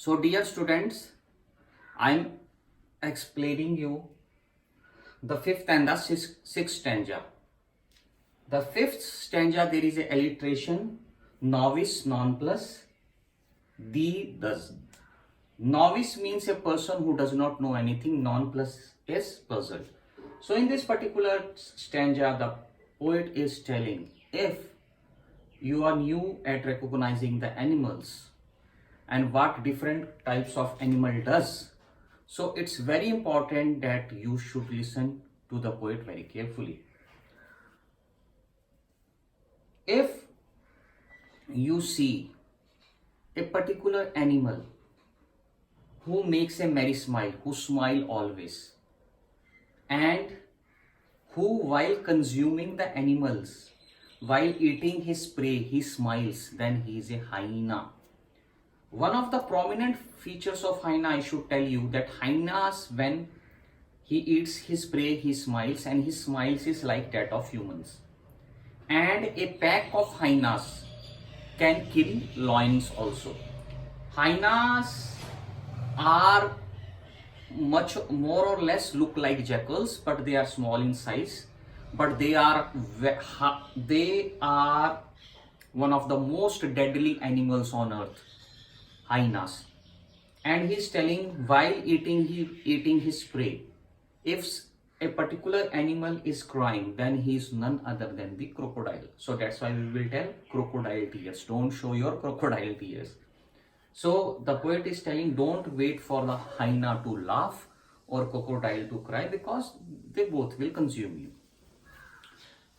So dear students, I am explaining you the fifth and the sixth stanza. The fifth stanza, there is a alliteration, novice non plus the does. Novice means a person who does not know anything, non plus is puzzled. So in this particular stanza, the poet is telling, if you are new at recognizing the animals and what different types of animal does, so it's very important that you should listen to the poet very carefully. If you see a particular animal who makes a merry smile, who smile always, and who while consuming the animals, while eating his prey, he smiles, then he is a hyena. One of the prominent features of hyena, I should tell you, that hyenas, when he eats his prey, he smiles, and his smiles is like that of humans. And a pack of hyenas can kill lions also. Hyenas are much more or less look like jackals, but they are small in size. But they are one of the most deadly animals on earth, hyenas. And he is telling, while eating his prey, if a particular animal is crying, then he is none other than the crocodile. So that's why we will tell crocodile tears. Don't show your crocodile tears. So the poet is telling, don't wait for the hyena to laugh or crocodile to cry, because they both will consume you.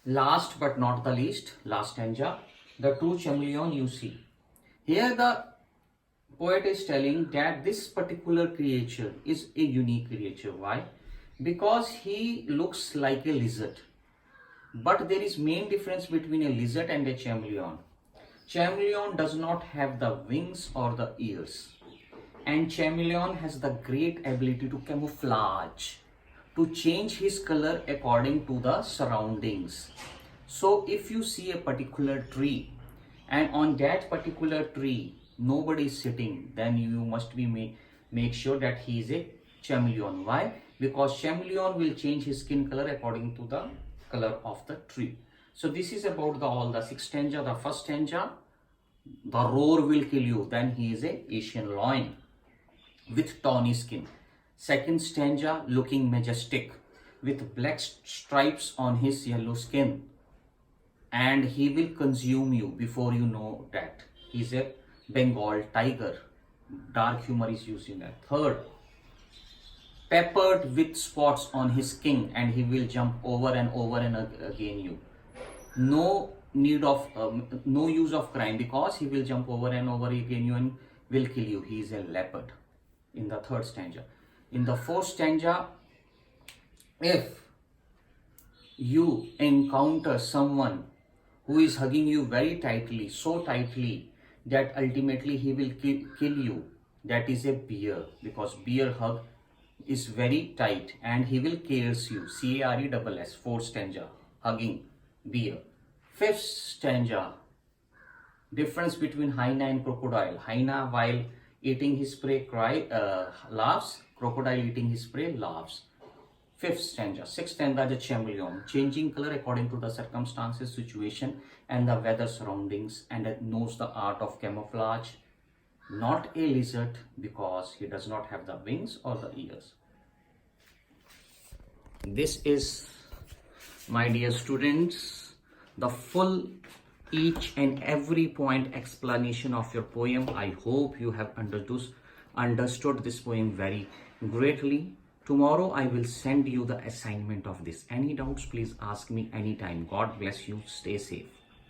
Last but not the least, last stanza, the true chameleon you see. Here the poet is telling that this particular creature is a unique creature. Why? Because he looks like a lizard. But there is main difference between a lizard and a chameleon. Chameleon does not have the wings or the ears. And chameleon has the great ability to camouflage, to change his color according to the surroundings. So if you see a particular tree, and on that particular tree nobody is sitting, then you must be make sure that he is a chameleon. Why? Because chameleon will change his skin color according to the color of the tree. So this is about all the six stanza. The first stanza, the roar will kill you, then he is a Asian lion with tawny skin. Second stanza, looking majestic with black stripes on his yellow skin, and he will consume you before you know that. He is a Bengal tiger. Dark humor is used in that. Third, peppered with spots on his skin, and he will jump over and again you. No need of no use of crime, because he will jump over and over again you and will kill you. He is a leopard in the third stanza. In the fourth stanza, if you encounter someone who is hugging you very tightly, so tightly that ultimately he will kill you, that is a bear, because bear hug is very tight and he will curse you. CARESS. Fourth stanza, hugging bear. Fifth stanza, difference between hyena and crocodile. Hyena, while eating his prey, laughs. Crocodile eating his prey, laughs. Fifth stanza. Sixth stanza, the chameleon, changing color according to the circumstances, situation, and the weather surroundings, and knows the art of camouflage. Not a lizard, because he does not have the wings or the ears. This is, my dear students, the full each and every point explanation of your poem. I hope you have understood this poem very greatly. Tomorrow I will send you the assignment of this. Any doubts, please ask me anytime. God bless you. Stay safe.